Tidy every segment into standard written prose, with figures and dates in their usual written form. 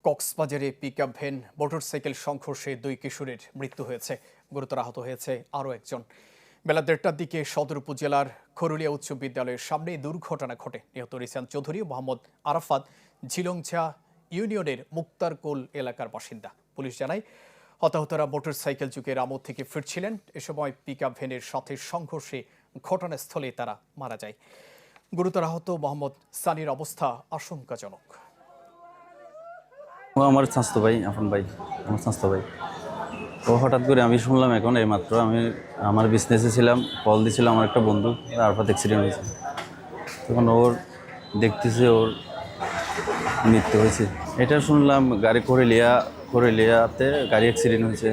কক্সবাজারে pickup van motorcycle সংঘর্ষে 2 কিশোরের মৃত্যু হয়েছে। গুরুতর আহত হয়েছে আরও একজন। বেলা 1:30টার দিকে সদর উপজেলার খরুলিয়া উচ্চ বিদ্যালয়ের সামনে দুর্ঘটনা ঘটে। নিহত রিসান চৌধুরী ও মোহাম্মদ আরাফাত ঝিলংঝা ইউনিয়নের মুক্তারকুল এলাকার বাসিন্দা। পুলিশ জানায় হতাহতরা মোটরসাইকেল যুগের আমোদ থেকে ফিরছিলেন। এ সময় পিকআপ ভ্যানের সাথে সংঘর্ষে ঘটনাস্থলে তারা মারা যায়। গুরুতর আহত মোহাম্মদ সানির অবস্থা আশঙ্কাজনক। আমার স্বাস্থ্য ভাই, আপন ভাই, আমার স্বাস্থ্য ভাই। তো হঠাৎ করে আমি শুনলাম এখন এইমাত্র, আমি আমার বিজনেসে ছিলাম, কল দিয়েছিল আমার একটা বন্ধু, আরফাত অ্যাক্সিডেন্ট হয়েছে। তখন ওর দেখতেছে ওর মৃত্যু হয়েছে। এটা শুনলাম গাড়ি খরুলিয়াতে গাড়ি অ্যাক্সিডেন্ট হয়েছে।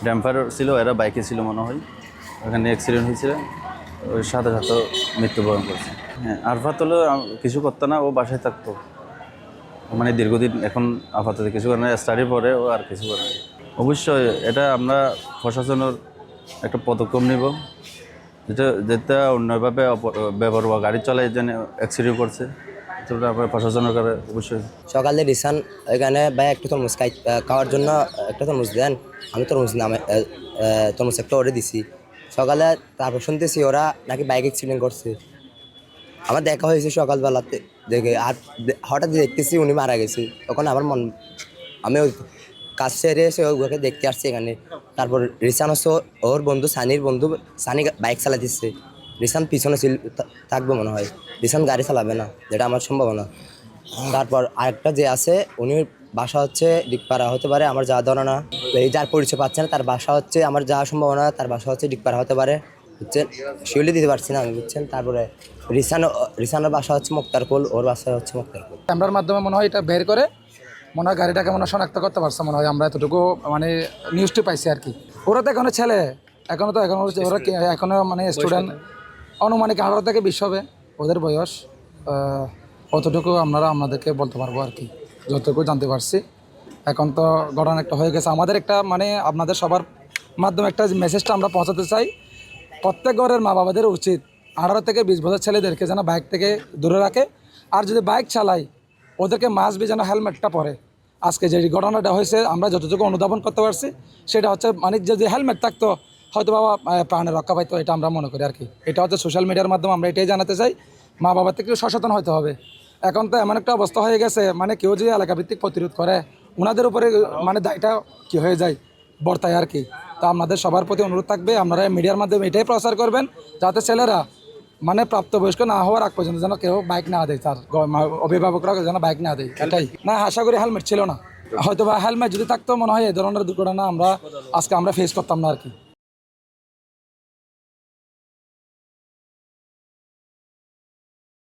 ড্যাম্পার ছিল, এরা বাইকে ছিল মনে হয়, ওখানে অ্যাক্সিডেন্ট হয়েছে। ওই সাথে সাথে মৃত্যুবরণ করছে। হ্যাঁ, আরফাত হলো কিছু করতো না, ও বাসায় থাকতো, মানে দীর্ঘদিন। এখন আপাতত কিছু করে না, স্টাডির পরে ও আর কিছু করে না। অবশ্যই এটা আমরা প্রশাসনের একটা পদক্ষেপ নেব, যেটা অন্যভাবে ব্যবহার গাড়ি চলে যেন অ্যাক্সিডেন্ট করছে, সেটা আমরা প্রশাসনের কাছে অবশ্যই। সকালে রিসান এখানে ভাই একটা তরমুজ খাওয়ার জন্য একটা তরমুজ দেন, আমি তরমুজ একটা অর্ডার দিছি সকালে। তারপর শুনতেছি ওরা নাকি বাইক অ্যাক্সিডেন্ট করছে। আমার দেখা হয়েছে সকালবেলাতে দেখে, আর হঠাৎ দেখতেছি উনি মারা গেছে। তখন আমার আমি ওই কাজ সেরে এসে ওকে দেখতে আসছি এখানে। তারপর রিসান হচ্ছে ওর বন্ধু সানি বাইক চালাতেছে, রিসান পিছনে থাকবে মনে হয়, রিসান গাড়ি চালাবে না, যেটা আমার সম্ভাবনা। তারপর আরেকটা যে আছে উনি বাসা হচ্ছে ডিগপাড়া হতে পারে, আমার যাওয়া ধারণা। এই যার পরিচয় পাচ্ছে না তার বাসা হচ্ছে, আমার যাওয়ার সম্ভাবনা তার বাসা হচ্ছে ডিগপাড়া হতে পারে, বুঝছেন, শিউলি দিতে পারছি না আমি, বুঝছেন। তারপরে রিসানের বাসা হচ্ছে মুক্তারকুল, ওর বাসা হচ্ছে মুক্তারকুল। ক্যামেরার মাধ্যমে মনে হয় এটা বের করে মনে হয় গাড়িটাকে মনে হয় শনাক্ত করতে পারছে মনে হয়, আমরা এতটুকু মানে নিউজটি পাইছি আর কি। ওরা তো এখনো ছেলে, এখনো ওরা এখনো মানে স্টুডেন্ট, আনুমানিক 18 থেকে 20 হবে ওদের বয়স। অতটুকু আমাদেরকে বলতে পারবো আর কি, যতটুকু জানতে পারছি। এখন তো ঘটনা একটা হয়ে গেছে, আমাদের একটা মানে আপনাদের সবার মাধ্যমে একটা মেসেজটা আমরা পৌঁছাতে চাই। প্রত্যেক ঘরের মা বাবাদের উচিত 18 থেকে 20 বছর ছেলেদেরকে যেন বাইক থেকে দূরে রাখে। আর যদি বাইক চালায় ওদেরকে মাস্ট বি যেন হেলমেটটা পরে। আজকে যে ঘটনাটা হয়েছে আমরা যতটুকু অনুধাবন করতে পারছি সেটা হচ্ছে মানে যদি হেলমেট থাকতো হয়তো বাবা প্রাণে রক্ষা পাইতো, এটা আমরা মনে করি আর কি। এটা হচ্ছে সোশ্যাল মিডিয়ার মাধ্যমে আমরা এটাই জানাতে চাই, মা বাবার থেকে সচেতন হতে হবে। এখন তো এমন একটা অবস্থা হয়ে গেছে, মানে কেউ যদি এলাকাভিত্তিক প্রতিরোধ করে ওনাদের উপরে মানে দায়টা কী হয়ে যায়, বর্তায় আর কি। তো আপনাদের সবার প্রতি অনুরোধ থাকবে, আপনারা মিডিয়ার মাধ্যমে এটাই প্রচার করবেন যাতে ছেলেরা মানে প্রাপ্তবয়স্ক না হওয়ার আগ পর্যন্ত যেন কেউ বাইক না দেয়, তার অভিভাবকরা যেন বাইক না দেয়। এটাই না, আশা করি হেলমেট ছিল না, হয়তো বা হেলমেট যদি থাকতো মনে হয় এই ধরনের দুর্ঘটনা আমরা ফেস করতাম না আর কি।